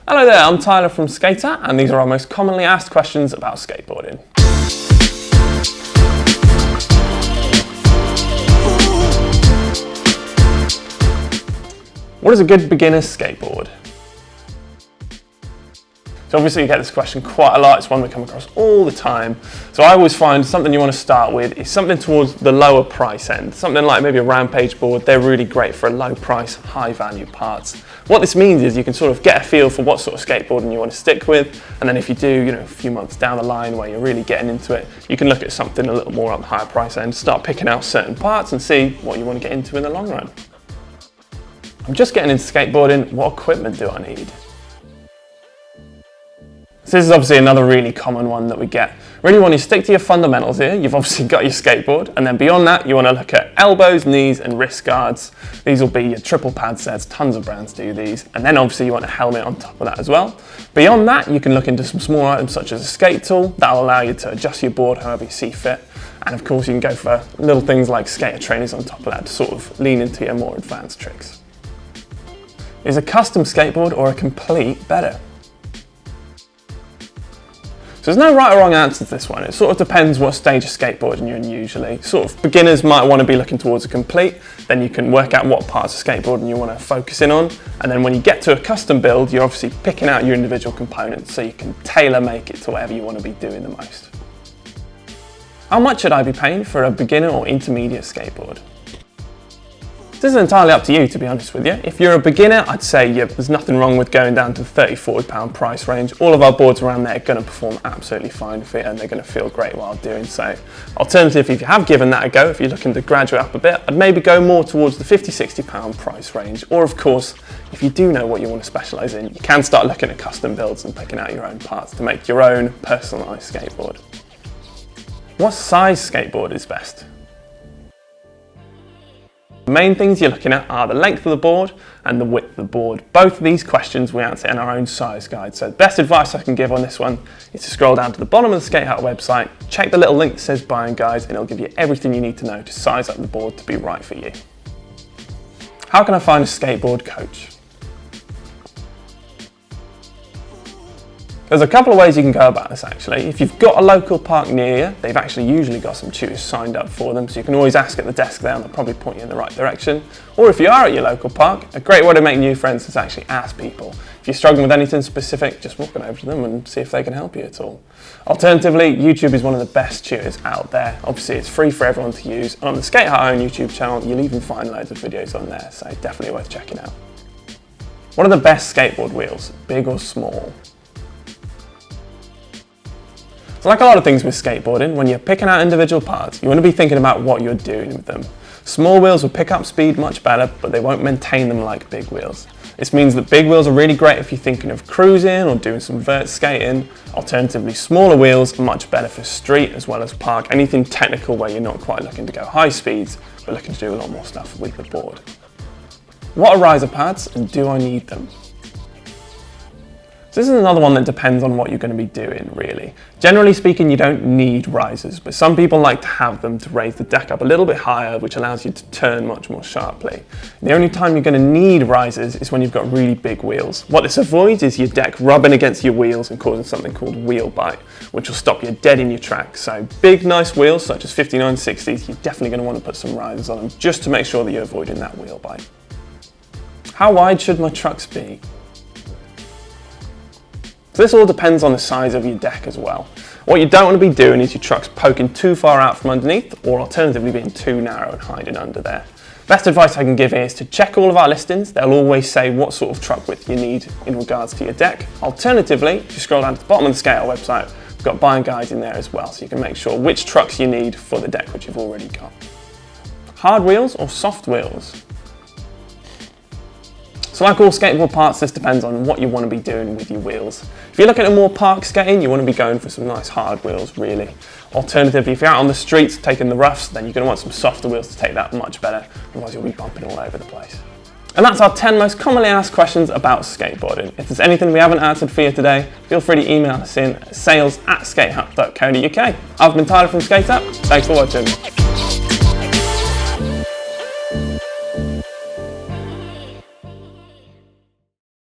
Hello there, I'm Tyler from SkateHut, and these are our most commonly asked questions about skateboarding. What is a good beginner skateboard? So obviously you get this question quite a lot, it's one we come across all the time. So I always find something you want to start with is something towards the lower price end. Something like maybe a Rampage board, they're really great for a low price, high value parts. What this means is you can sort of get a feel for what sort of skateboarding you want to stick with, and then if you do, a few months down the line where you're really getting into it, you can look at something a little more on the higher price end, start picking out certain parts and see what you want to get into in the long run. I'm just getting into skateboarding, what equipment do I need? So this is obviously another really common one that we get. Really want to stick to your fundamentals here. You've obviously got your skateboard, and then beyond that you want to look at elbows, knees and wrist guards. These will be your triple pad sets, tons of brands do these, and then obviously you want a helmet on top of that as well. Beyond that you can look into some small items such as a skate tool. That'll allow you to adjust your board however you see fit, and of course you can go for little things like skater trainers on top of that to sort of lean into your more advanced tricks. Is a custom skateboard or a complete better? So there's no right or wrong answer to this one. It sort of depends what stage of skateboarding you're in usually. Sort of beginners might want to be looking towards a complete, then you can work out what parts of skateboarding you want to focus in on, and then when you get to a custom build, you're obviously picking out your individual components so you can tailor make it to whatever you want to be doing the most. How much should I be paying for a beginner or intermediate skateboard? This is entirely up to you, to be honest with you. If you're a beginner, I'd say there's nothing wrong with going down to the £30–40 price range. All of our boards around there are going to perform absolutely fine fit and they're going to feel great while doing so. Alternatively, if you have given that a go, if you're looking to graduate up a bit, I'd maybe go more towards the £50–60 price range. Or of course, if you do know what you want to specialise in, you can start looking at custom builds and picking out your own parts to make your own personalised skateboard. What size skateboard is best? The main things you're looking at are the length of the board and the width of the board. Both of these questions we answer in our own size guide. So the best advice I can give on this one is to scroll down to the bottom of the SkateHut website, check the little link that says buying guides, and it'll give you everything you need to know to size up the board to be right for you. How can I find a skateboard coach? There's a couple of ways you can go about this actually. If you've got a local park near you, they've actually usually got some tutors signed up for them, so you can always ask at the desk there and they'll probably point you in the right direction. Or if you are at your local park, a great way to make new friends is to actually ask people. If you're struggling with anything specific, just walk over to them and see if they can help you at all. Alternatively, YouTube is one of the best tutors out there. Obviously it's free for everyone to use, and on the SkateHut own YouTube channel you'll even find loads of videos on there, so definitely worth checking out. What are the best skateboard wheels, big or small? So like a lot of things with skateboarding, when you're picking out individual parts, you want to be thinking about what you're doing with them. Small wheels will pick up speed much better, but they won't maintain them like big wheels. This means that big wheels are really great if you're thinking of cruising or doing some vert skating. Alternatively, smaller wheels are much better for street as well as park, anything technical where you're not quite looking to go high speeds, but looking to do a lot more stuff with the board. What are riser pads and do I need them? So this is another one that depends on what you're going to be doing, really. Generally speaking, you don't need risers, but some people like to have them to raise the deck up a little bit higher, which allows you to turn much more sharply. The only time you're going to need risers is when you've got really big wheels. What this avoids is your deck rubbing against your wheels and causing something called wheel bite, which will stop you dead in your tracks. So big, nice wheels, such as 5960s, you're definitely going to want to put some risers on them, just to make sure that you're avoiding that wheel bite. How wide should my trucks be? So this all depends on the size of your deck as well. What you don't want to be doing is your trucks poking too far out from underneath, or alternatively being too narrow and hiding under there. Best advice I can give here is to check all of our listings. They'll always say what sort of truck width you need in regards to your deck. Alternatively, if you scroll down to the bottom of the SkateHut website, we've got buying guides in there as well, so you can make sure which trucks you need for the deck which you've already got. Hard wheels or soft wheels? So like all skateboard parts, this depends on what you want to be doing with your wheels. If you're looking at more park skating, you want to be going for some nice hard wheels, really. Alternatively, if you're out on the streets taking the roughs, then you're going to want some softer wheels to take that much better, otherwise you'll be bumping all over the place. And that's our 10 most commonly asked questions about skateboarding. If there's anything we haven't answered for you today, feel free to email us in at sales@skatehut.co.uk. I've been Tyler from SkateHut. Thanks for watching.